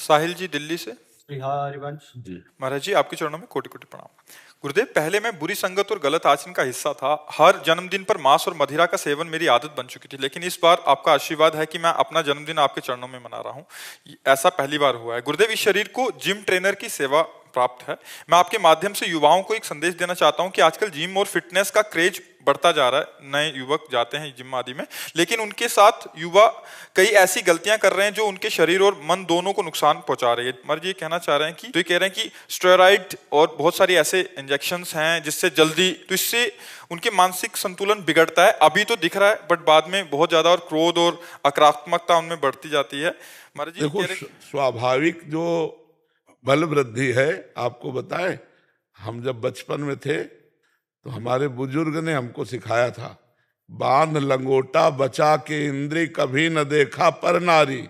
साहिल जी दिल्ली से। हाँ हरिवंश जी। महाराज जी आपके चरणों में कोटि कोटि प्रणाम। गुरुदेव, पहले मैं बुरी संगत और गलत आचरण का हिस्सा था। हर जन्मदिन पर मांस और मदिरा का सेवन मेरी आदत बन चुकी थी, लेकिन इस बार आपका आशीर्वाद है कि मैं अपना जन्मदिन आपके चरणों में मना रहा हूँ। ऐसा पहली बार हुआ है। गुरुदेव, इस शरीर को जिम ट्रेनर की सेवा प्राप्त है। मैं आपके माध्यम से युवाओं को एक संदेश देना चाहता हूं कि आजकल जिम और फिटनेस का क्रेज बढ़ता जा रहा है। नए युवक जाते हैं जिम आदि में, लेकिन उनके साथ युवा कई ऐसी गलतियां कर रहे हैं जो उनके शरीर और मन दोनों को नुकसान पहुंचा रही है। मर्ज ये कहना चाह रहे हैं कि तो ये कह रहे हैं कि स्टेरॉइड और बहुत सारी ऐसे इंजेक्शंस हैं जिससे जल्दी, तो इससे उनके मानसिक संतुलन बिगड़ता है। अभी तो दिख रहा है, बट बाद में बहुत ज्यादा और क्रोध और आक्रामकता उनमें बढ़ती जाती है। महाराज जी देखो, स्वाभाविक जो बल वृद्धि है, आपको बताएं, हम जब बचपन में थे तो हमारे बुजुर्ग ने हमको सिखाया था, बांध लंगोटा बचा के इंद्री कभी न देखा पर नारी,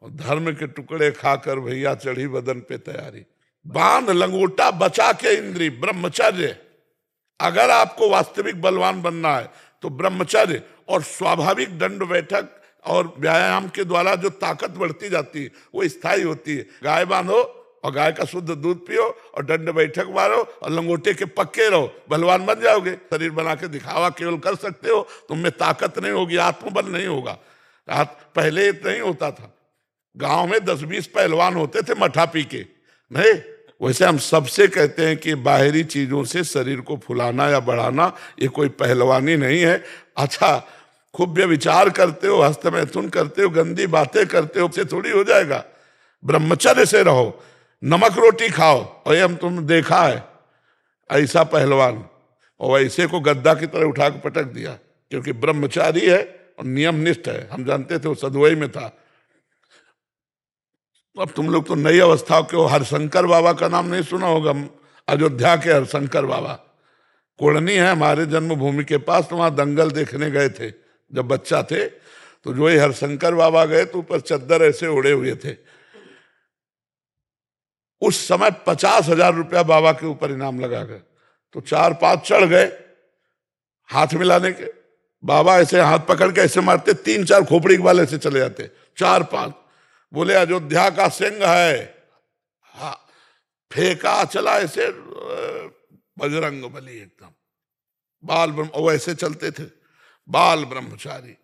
और धर्म के टुकड़े खाकर भैया चढ़ी बदन पे तैयारी। बांध लंगोटा बचा के इंद्री, ब्रह्मचर्य। अगर आपको वास्तविक बलवान बनना है तो ब्रह्मचर्य और स्वाभाविक दंड बैठक और व्यायाम के द्वारा जो ताकत बढ़ती जाती है वो स्थायी होती है। गाय बांधो और गाय का शुद्ध दूध पियो और दंड बैठक मारो और लंगोटे के पक्के रहो, बलवान बन जाओगे। शरीर बना के दिखावा केवल कर सकते हो, तुम में ताकत नहीं होगी, आत्मबल नहीं होगा। पहले नहीं होता था, गांव में 10-20 पहलवान होते थे मठा पी के, नहीं। वैसे हम सबसे कहते हैं कि बाहरी चीजों से शरीर को फुलाना या बढ़ाना ये कोई पहलवानी नहीं है। अच्छा, खूब विचार करते हो, हस्त मैथुन करते हो, गंदी बातें करते हो, से थोड़ी हो जाएगा। ब्रह्मचर्य से रहो, नमक रोटी खाओ। और ये हम तुम देखा है ऐसा पहलवान, और ऐसे को गद्दा की तरह उठा के पटक दिया, क्योंकि ब्रह्मचारी है और नियमनिष्ठ है। हम जानते थे वो सदुवई में था। अब तुम लोग तो नई अवस्था के हो। हरशंकर बाबा का नाम नहीं सुना होगा, अयोध्या के हरशंकर बाबा कोड़नी है हमारे जन्मभूमि के पास। तो वहां दंगल देखने गए थे जब बच्चा थे, तो जो ये हरशंकर बाबा गए तो ऊपर चद्दर ऐसे उड़े हुए थे। उस समय 50,000 रुपया बाबा के ऊपर इनाम लगा गए, तो 4-5 चढ़ गए हाथ मिलाने के। बाबा ऐसे हाथ पकड़ के ऐसे मारते, 3-4 खोपड़ी के वाले से चले जाते। 4-5 बोले अयोध्या का सिंह है, हाँ, फेंका चला ऐसे, बजरंग बली एकदम बाल ब्रह्म, वैसे चलते थे बाल ब्रह्मचारी।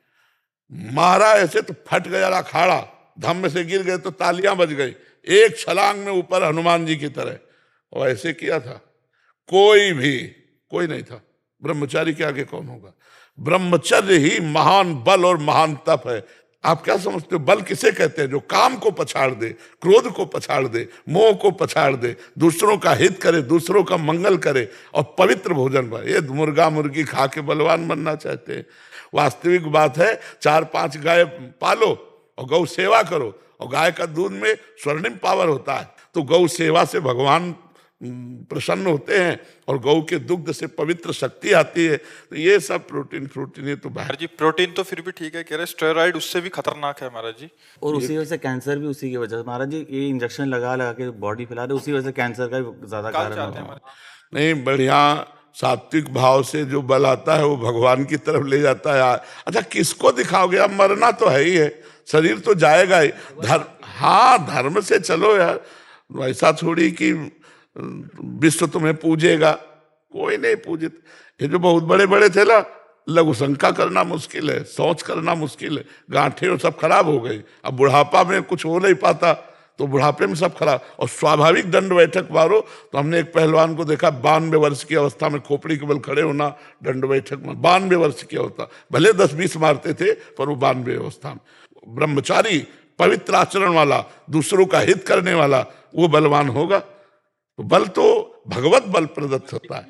मारा ऐसे तो फट गया अखाड़ा, धम्म से गिर गए तो तालियां बज गई, एक छलांग में ऊपर हनुमान जी की तरह। और ऐसे किया था, कोई नहीं था। ब्रह्मचारी के आगे कौन होगा? ब्रह्मचर्य ही महान बल और महान तप है। आप क्या समझते हो बल किसे कहते हैं? जो काम को पछाड़ दे, क्रोध को पछाड़ दे, मोह को पछाड़ दे, दूसरों का हित करे, दूसरों का मंगल करे और पवित्र भोजन पाए। ये मुर्गा मुर्गी खा के बलवान बनना चाहते हैं। वास्तविक बात है, 4-5 गाय पालो और गौ सेवा करो, और गाय का दूध में स्वर्णिम पावर होता है। तो गौ सेवा से भगवान प्रसन्न होते हैं और गौ के दुग्ध से पवित्र शक्ति आती है। तो ये सब प्रोटीन ये तो बाहर जी, प्रोटीन तो फिर भी ठीक है, कह रहे स्टेरॉइड उससे भी खतरनाक है महाराज जी। और उसी वजह से कैंसर भी उसी की वजह से महाराज जी, ये इंजेक्शन लगा के बॉडी फैला रहे, उसी वजह से कैंसर का ज्यादा कारण है। नहीं, बढ़िया सात्विक भाव से जो बल आता है वो भगवान की तरफ ले जाता है। अच्छा, किसको दिखाओगे? अब मरना तो है ही है, शरीर तो जाएगा ही। धर्म से चलो यार, ऐसा थोड़ी कि विश्व तुम्हें पूजेगा, कोई नहीं पूजित। ये जो बहुत बड़े बड़े थे ना, लघु शंका करना मुश्किल है, सोच करना मुश्किल है। गांठें सब खराब हो गई, अब बुढ़ापा में कुछ हो नहीं पाता, तो बुढ़ापे में सब खराब। और स्वाभाविक दंड बैठक मारो, तो हमने एक पहलवान को देखा 92 वर्ष की अवस्था में खोपड़ी के बल खड़े होना दंड बैठक में। 92 वर्ष की अवस्था, भले 10-20 मारते थे पर वो 92 अवस्था में। ब्रह्मचारी, पवित्र आचरण वाला, दूसरों का हित करने वाला, वो बलवान होगा। तो बल तो भगवत बल प्रदत्त होता है।